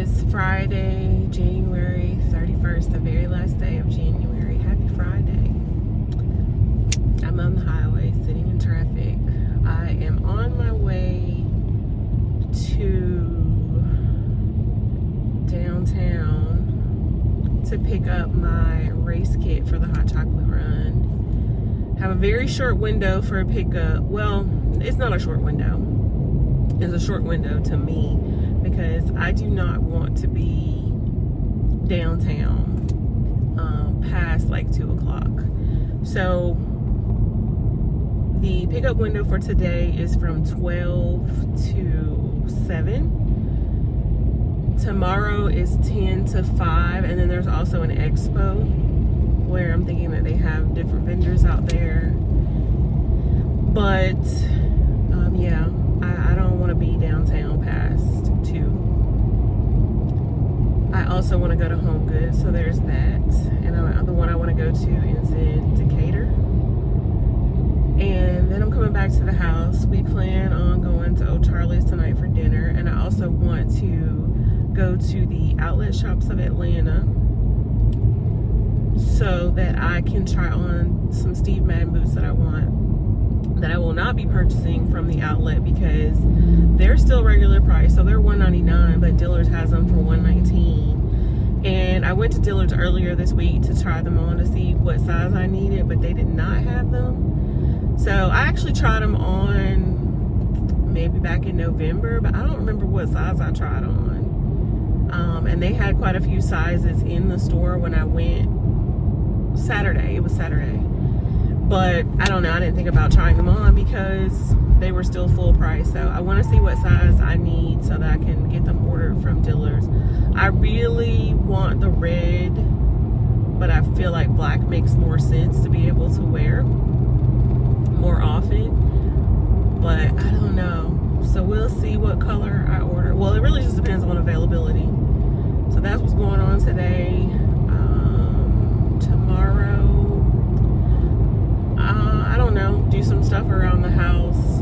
is Friday, January 31st, the very last day of January. Happy Friday. I'm on the highway, sitting in traffic. I am on my way to downtown to pick up my race kit for the hot chocolate run. Have a very short window for a pickup. Well, it's not a short window. It's a short window to me because I do not want to be downtown past like 2 o'clock. So the pickup window for today is from 12 to 7. Tomorrow is 10 to 5, and then there's also an expo where I'm thinking that they have different vendors out there. But yeah, I don't want to be downtown past 2. I also want to go to Home Goods, so there's that. And the one I want to go to is in Decatur. And then I'm coming back to the house. We plan on going to Old Charlie's tonight for dinner. And I also want to go to the outlet shops of Atlanta so that I can try on some Steve Madden boots that I want, that I will not be purchasing from the outlet because they're still regular price. So they're $199, but Dillard's has them for $119. And I went to Dillard's earlier this week to try them on to see what size I needed, but they did not have them. So I actually tried them on maybe back in November, but I don't remember what size I tried on. And they had quite a few sizes in the store when I went Saturday. It was Saturday. But I don't know, I didn't think about trying them on because they were still full price. So I want to see what size I need so that I can get them ordered from Dillard's. I really want the red, but I feel like black makes more sense to be able to wear more often. But I don't know. So we'll see what color I order. Well, it really just depends on availability. So that's what's going on today. Tomorrow, I don't know, do some stuff around the house,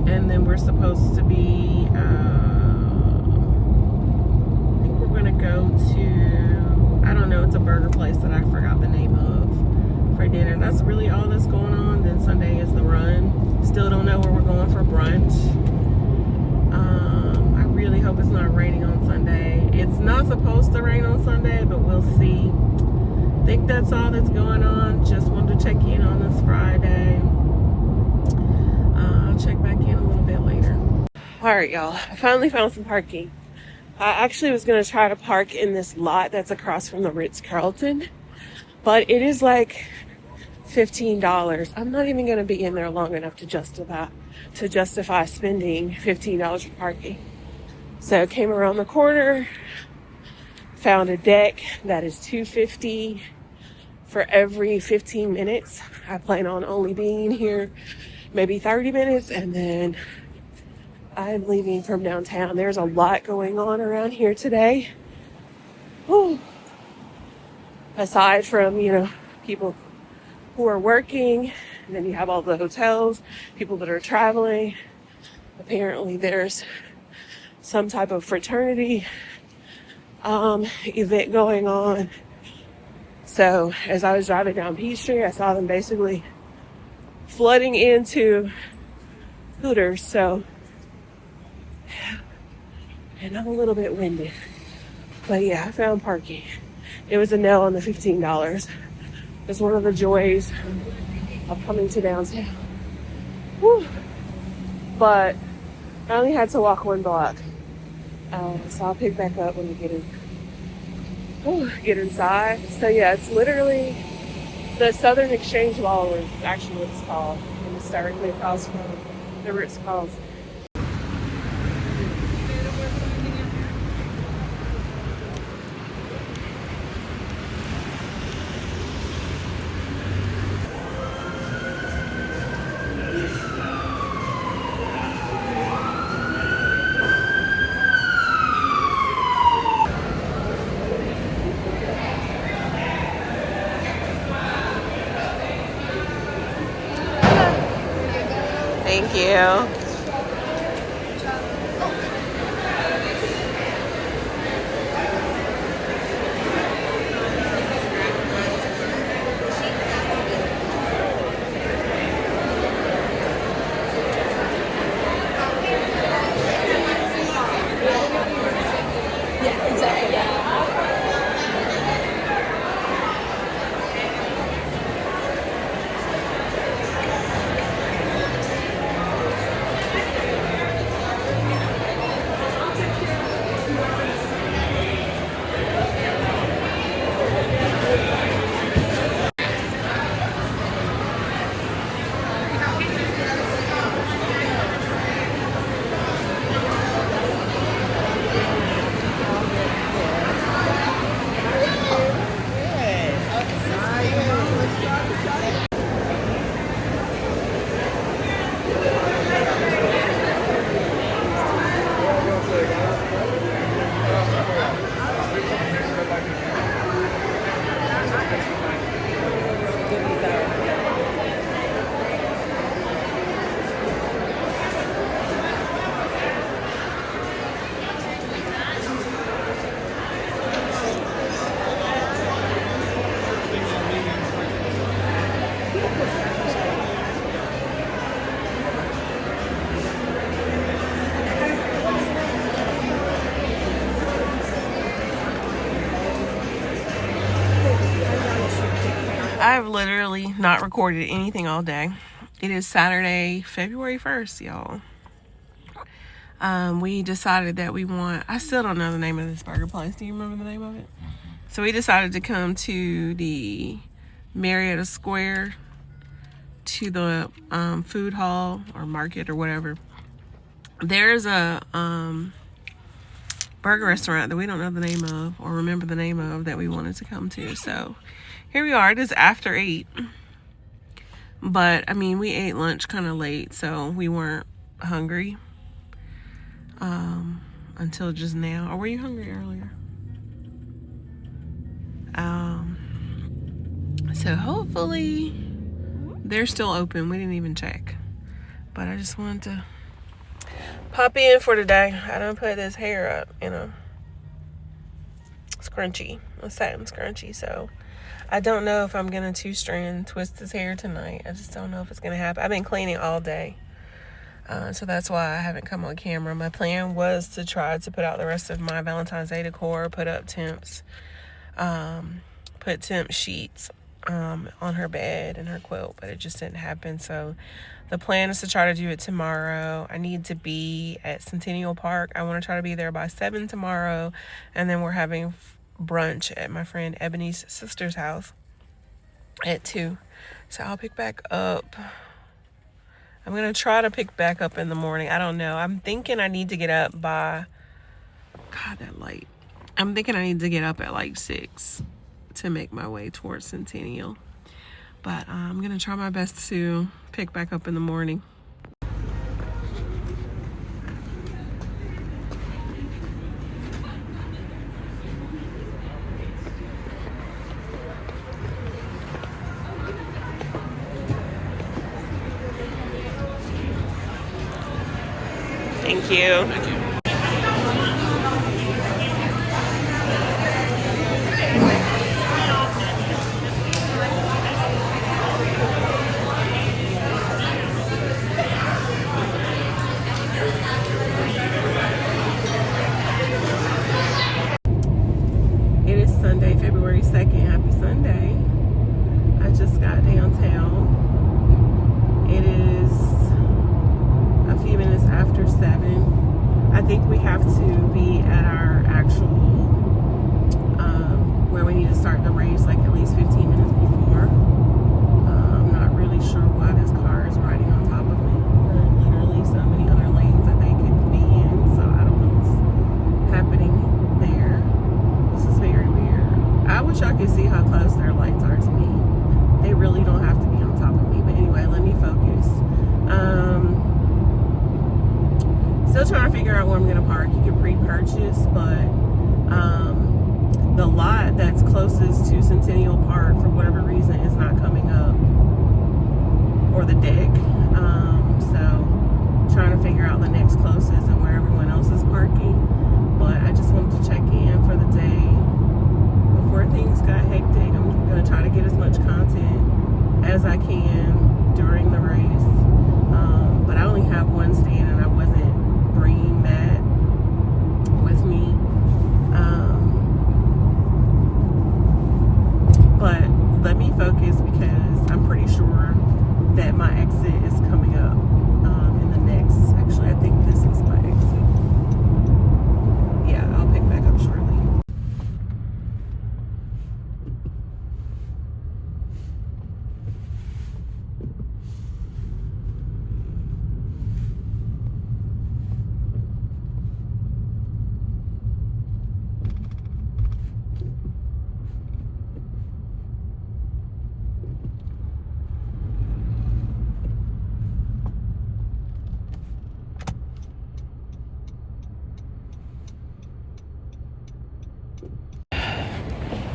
and then we're supposed to be I think we're gonna go to, I don't know, it's a burger place that I forgot the name of, for dinner. That's really all that's going on. Then Sunday is the run. Still don't know where we're going for brunch. I really hope it's not raining on Sunday. It's not supposed to rain on Sunday, but we'll see. I think that's all that's going on. Just wanted to check in on this Friday. I'll check back in a little bit later. All right, y'all. I finally found some parking. I actually was going to try to park in this lot that's across from the Ritz-Carlton, but it is like $15. I'm not even going to be in there long enough to justify spending $15 for parking. So I came around the corner, found a deck that is $2.50 for every 15 minutes. I plan on only being here maybe 30 minutes, and then I'm leaving from downtown. There's a lot going on around here today. Whew. Aside from, people who are working, and then you have all the hotels, people that are traveling. Apparently there's some type of fraternity event going on. So as I was driving down Peachtree, I saw them basically flooding into Hooters. So, and I'm a little bit winded, but yeah, I found parking. It was a no on the $15. It's one of the joys of coming to downtown. Whew. But I only had to walk 1 block. So I'll pick back up when we get inside. So yeah, it's literally the Southern Exchange Ballroom is actually what it's called. And it's directly across from the Ritz-Carlton. Thank you. I've literally not recorded anything all day. It is Saturday, February 1st, y'all. We decided that I still don't know the name of this burger place. Do you remember the name of it? So we decided to come to the Marietta Square, to the food hall or market or whatever. There's a burger restaurant that we don't know the name of or remember the name of that we wanted to come to. So here we are. It is after 8. But, I mean, we ate lunch kind of late, so we weren't hungry until just now. Or were you hungry earlier? So hopefully they're still open. We didn't even check. But I just wanted to pop in for today. I done put this hair up in a scrunchie, a satin scrunchie. So I don't know if I'm going to 2-strand twist his hair tonight. I just don't know if it's going to happen. I've been cleaning all day. So that's why I haven't come on camera. My plan was to try to put out the rest of my Valentine's Day decor, put up temps, put temp sheets on her bed and her quilt, but it just didn't happen. So the plan is to try to do it tomorrow. I need to be at Centennial Park. I want to try to be there by 7 tomorrow, and then we're having brunch at my friend Ebony's sister's house at 2. So I'll pick back up. I'm going to try to pick back up in the morning. I don't know. I'm thinking I need to get up by... God, that light. I'm thinking I need to get up at like 6 to make my way towards Centennial. But I'm going to try my best to pick back up in the morning. Thank you. Thank you. It is Sunday, February 2nd. Happy Sunday. I just got downtown. It is a few minutes after 7. I think we have to be at our actual where we need to start the race like at least 15 minutes before. I'm not really sure why this car is riding on top of me. There are literally so many other lanes that they could be in, so I don't know what's happening there. This is very weird. I wish I could see how close their lights are to me. They really don't have to be on top of me. But anyway, let me focus. Still trying to figure out where I'm going to park. You can pre-purchase, but the lot that's closest to Centennial Park, for whatever reason, is not coming up. Or the deck. So trying to figure out the next closest and where everyone else is parking. But I just wanted to check in for the day before things got hectic. I'm going to try to get as much content as I can during the race. But I only have one stand and I wasn't bringing that with me. But let me focus because I'm pretty sure that my exit is coming up in the next. Actually, I think this is my exit. Yeah, I'll pick back up shortly.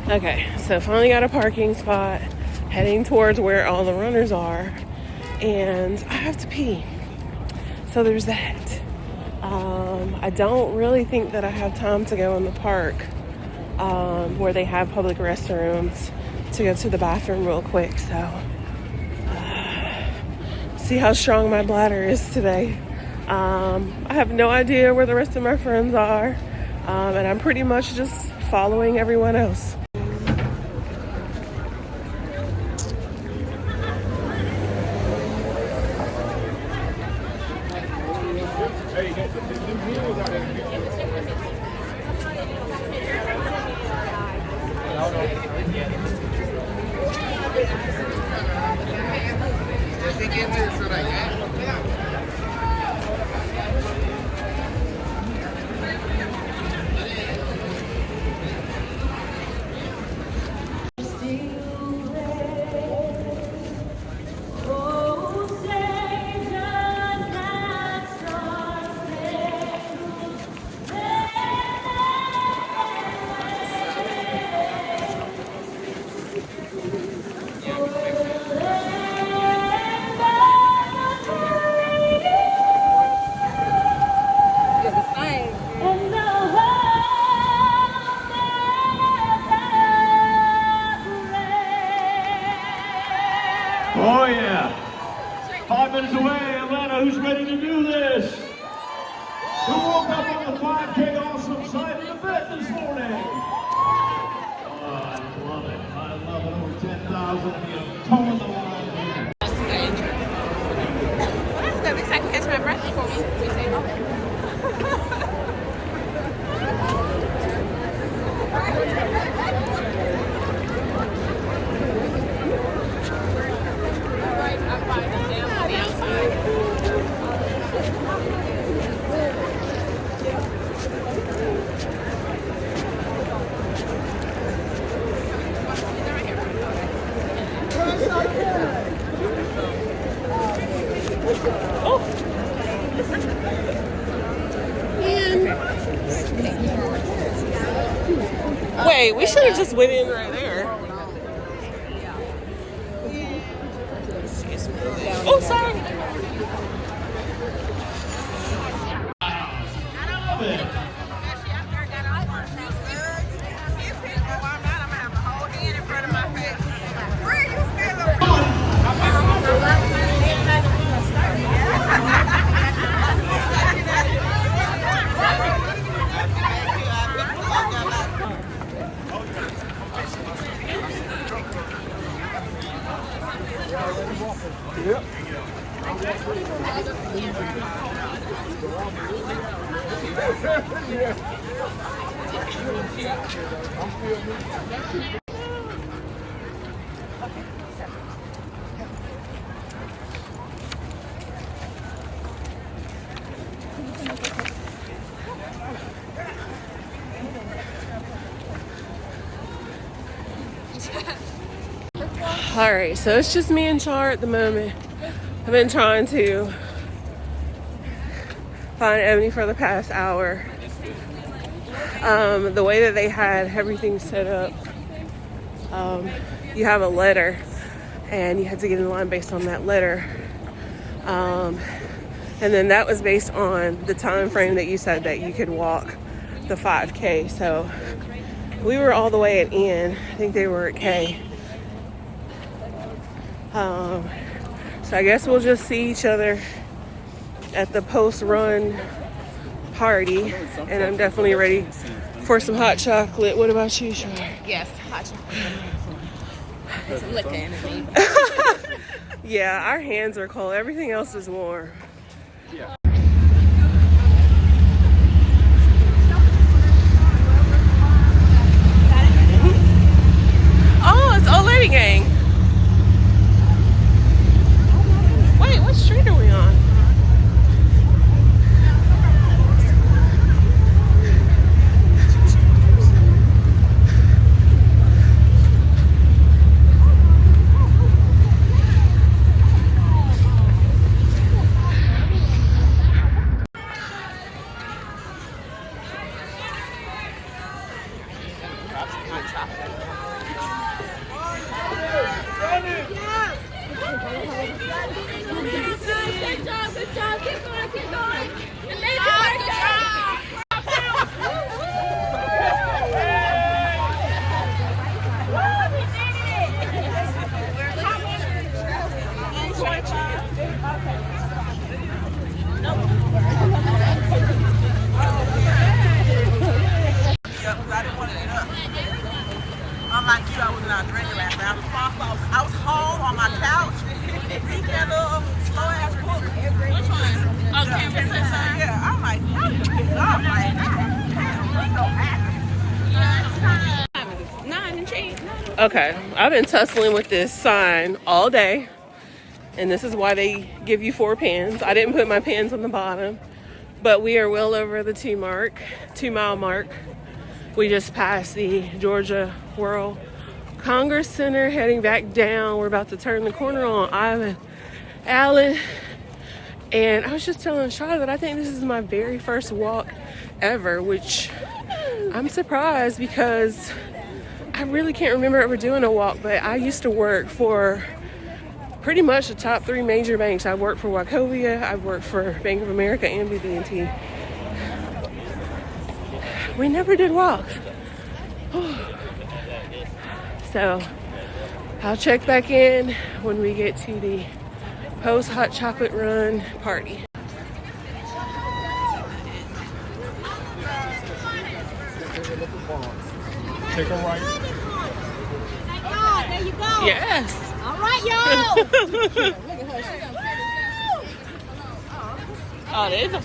Okay, so finally got a parking spot, heading towards where all the runners are, and I have to pee. So there's that. I don't really think that I have time to go in the park where they have public restrooms to go to the bathroom real quick. So see how strong my bladder is today. I have no idea where the rest of my friends are, and I'm pretty much just following everyone else. ready to do this? Who woke up on the 5K awesome side of the bed this morning? Oh, I love it. I love it. Over 10,000 of you towing the line here. Well, that's good. At least I can catch my breath before we say okay. Wait, we should have just went in right there. Oh, sorry. Yep. All right, so it's just me and Char at the moment. I've been trying to find Ebony for the past hour. The way that they had everything set up, you have a letter and you had to get in line based on that letter. And then that was based on the time frame that you said that you could walk the 5K. So we were all the way at N. I think they were at K. So I guess we'll just see each other at the post-run party, and I'm definitely ready for some hot chocolate. What about you, Shar? Yes, hot chocolate. Some liquor in it. Yeah, our hands are cold. Everything else is warm. Yeah. Oh, it's Old Lady Gang. Wait, what street are we on? Unlike you, I was not drinking last night. I was home on my couch, reading that little slow ass book. Which one? Oh, Campus Inside? Yeah, I'm like, I'm so happy. 9 and change. Okay, I've been tussling with this sign all day, and this is why they give you 4 pins. I didn't put my pins on the bottom, but we are well over the 2 mile mark. We just passed the Georgia World Congress Center, heading back down. We're about to turn the corner on Ivan Allen. And I was just telling Charlotte that I think this is my very first walk ever, which I'm surprised because I really can't remember ever doing a walk, but I used to work for pretty much the top 3 major banks. I worked for Wachovia, I worked for Bank of America and BB&T. We never did walks. So I'll check back in when we get to the post hot chocolate run party. Take a right. There you go. Yes. All right, y'all. Oh, there's a.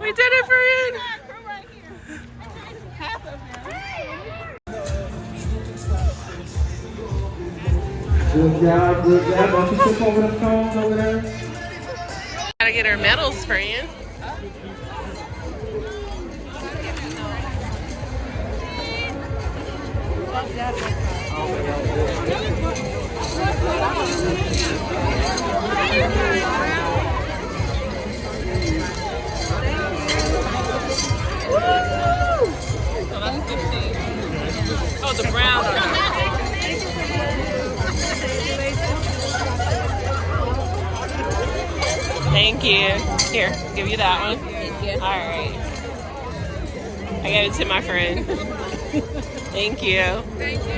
We did it, friend. Good job, good job. Don't you flip over the phones over there? Gotta get our medals, friend. Oh, the brown. Thank you. Here, give you that one. Thank you. All right. I gave it to my friend. Thank you. Thank you.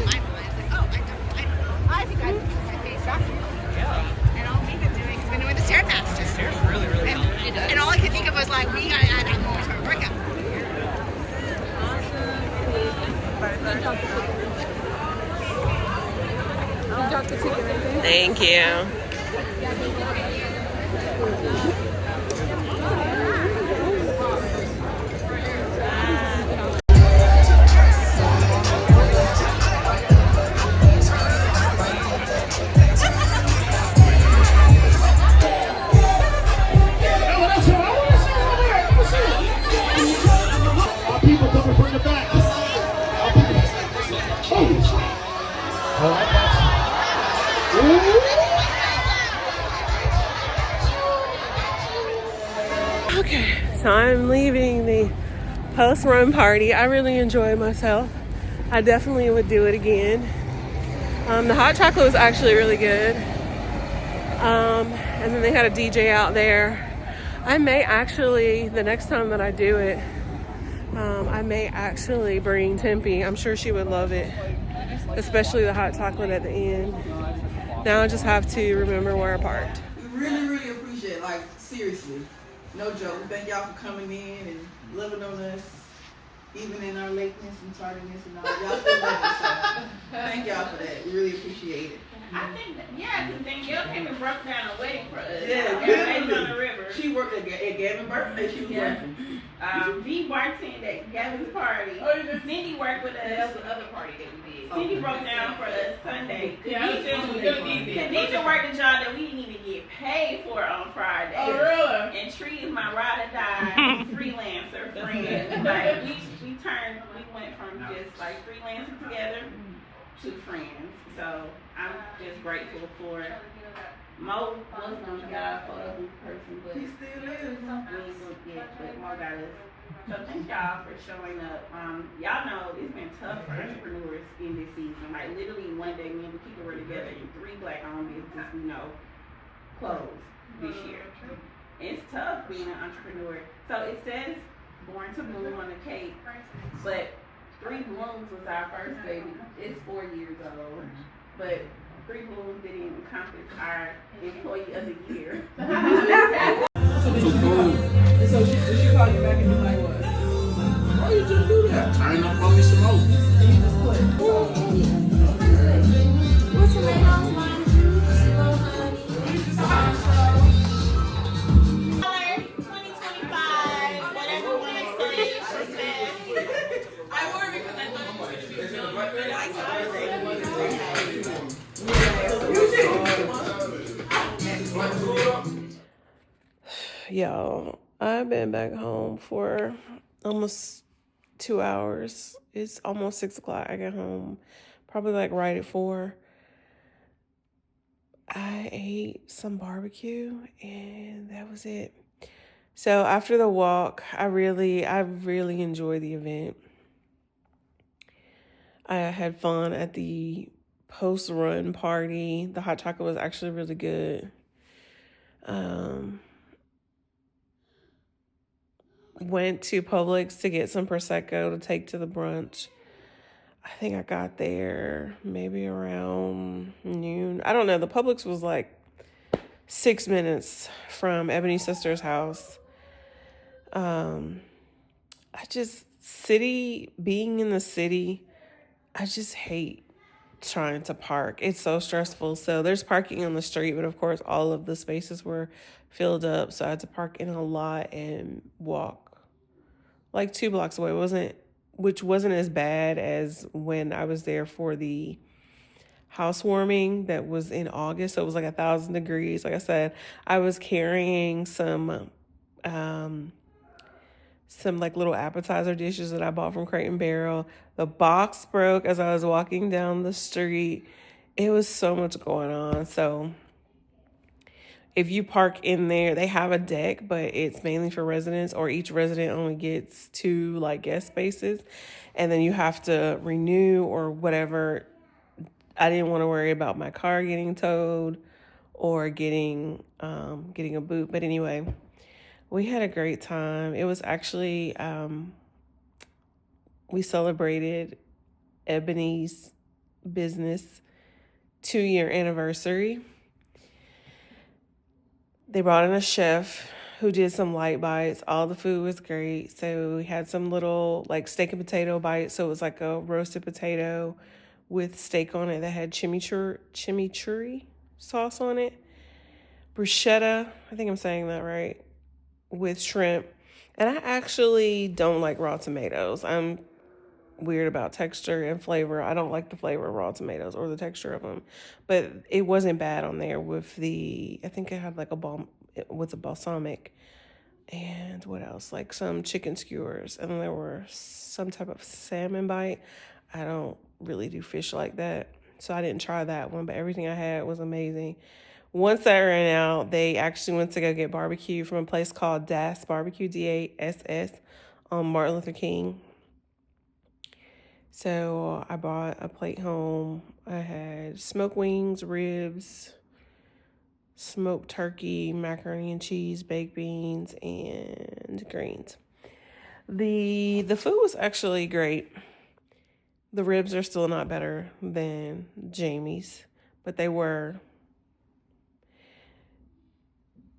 I think I face off. Yeah. And all we've been doing is been doing the Stairmaster. It's really, really And, and all I could think of was like, we gotta add that more to our workout. Thank you. Our people coming from the back. All right. Okay, so I'm leaving the post-run party. I really enjoyed myself. I definitely would do it again. The hot chocolate was actually really good. And then they had a DJ out there. I may actually, the next time that I do it, I may actually bring Tempe. I'm sure she would love it, especially the hot chocolate at the end. Now I just have to remember where I parked. We really, really appreciate it. Like, seriously. No joke. We thank y'all for coming in and loving on us, even in our lateness and tardiness and all. Y'all still love us. So thank y'all for that. We really appreciate it. I think, because Danielle came and broke down a wedding for us. Yeah, Everybody's on the river. She worked at Gavin's birthday. She was working. V bartended at Gavin's party. Cindy worked with us. That was the other party that we did. Cindy broke down for us Sunday. Khadijah worked a job that we didn't even get paid for on Friday. Oh, really? And Tree is my ride or die freelancer friend. Like, we went from just like freelancing together to friends. So I'm just grateful for Mo was gonna be our photo person, but He still is. we ain't looked yet, but Mo got us. So thank y'all for showing up. Y'all know it's been tough for entrepreneurs in this season. Like literally one day me and Bakika were together and 3 black-owned businesses we know closed this year. It's tough being an entrepreneur. So it says Born to Bloom on the cake, but 3 Blooms was our first baby. It's 4 years old, but 3 Blooms didn't encompass our employee of the year. So she called you back and be like, what? Why you just do that? Turn up on me some more. What's in my house, Mom? Slow, honey. 2025, whatever you want to say, she said. I worry because I thought it was Yo, I've been back home for almost 2 hours. It's almost 6 o'clock. I get home probably like right at 4. I ate some barbecue and that was it. So after the walk, I really enjoyed the event. I had fun at the post-run party. The hot chocolate was actually really good. Went to Publix to get some Prosecco to take to the brunch. I think I got there maybe around noon. I don't know. The Publix was like 6 minutes from Ebony's sister's house. Being in the city, I just hate trying to park. It's so stressful. So there's parking on the street, but of course all of the spaces were filled up. So I had to park in a lot and walk like 2 blocks away. Which wasn't as bad as when I was there for the housewarming that was in August. So it was like 1,000 degrees. Like I said, I was carrying some like little appetizer dishes that I bought from Crate and Barrel. The box broke as I was walking down the street. It was so much going on. So if you park in there, they have a deck, but it's mainly for residents, or each resident only gets 2 like guest spaces, and then you have to renew or whatever. I didn't want to worry about my car getting towed or getting a boot. But anyway, we had a great time. It was actually we celebrated Ebony's business 2-year anniversary. They brought in a chef who did some light bites. All the food was great. So we had some little like steak and potato bites. So it was like a roasted potato with steak on it that had chimichurri sauce on it. Bruschetta, I think I'm saying that right, with shrimp. And I actually don't like raw tomatoes. I'm weird about texture and flavor. I don't like the flavor of raw tomatoes or the texture of them, but it wasn't bad on there with I think it had like with a balsamic and what else? Like some chicken skewers. And then there were some type of salmon bite. I don't really do fish like that, so I didn't try that one, but everything I had was amazing. Once I ran out, they actually went to go get barbecue from a place called Das Barbecue, DASS, on Martin Luther King. So I brought a plate home. I had smoked wings, ribs, smoked turkey, macaroni and cheese, baked beans, and greens. The food was actually great. The ribs are still not better than Jamie's, but they were.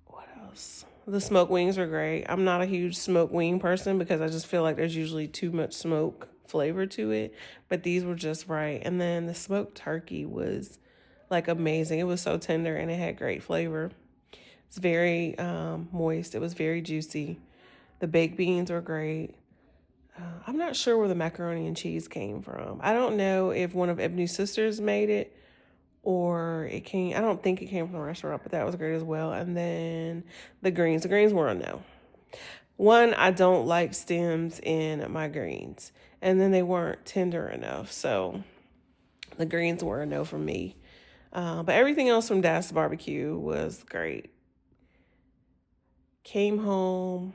What else? The smoked wings were great. I'm not a huge smoked wing person because I just feel like there's usually too much smoke flavor to it, but these were just right. And then the smoked turkey was like amazing. It was so tender and it had great flavor. It's very moist. It was very juicy. The baked beans were great. I'm not sure where the macaroni and cheese came from. I don't know if one of Ebony's sisters made it or I don't think it came from the restaurant, but that was great as well. And then the greens were a no. One, I don't like stems in my greens, and then they weren't tender enough. So the greens were a no for me. But everything else from Das Barbecue was great. Came home.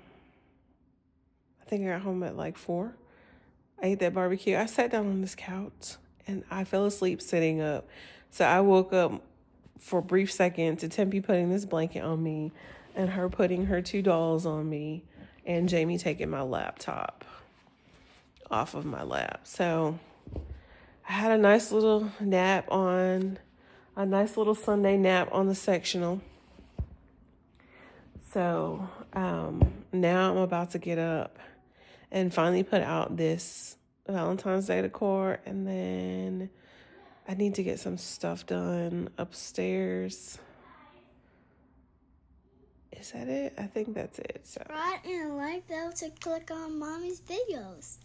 I think I got home at like 4. I ate that barbecue. I sat down on this couch and I fell asleep sitting up. So I woke up for a brief second to Tempe putting this blanket on me and her putting her 2 dolls on me and Jamie taking my laptop off of my lap. So I had a nice little Sunday nap on the sectional. So now I'm about to get up and finally put out this Valentine's Day decor, and then I need to get some stuff done upstairs. Is that it? I think that's it. So. Right, and like bell to click on mommy's videos.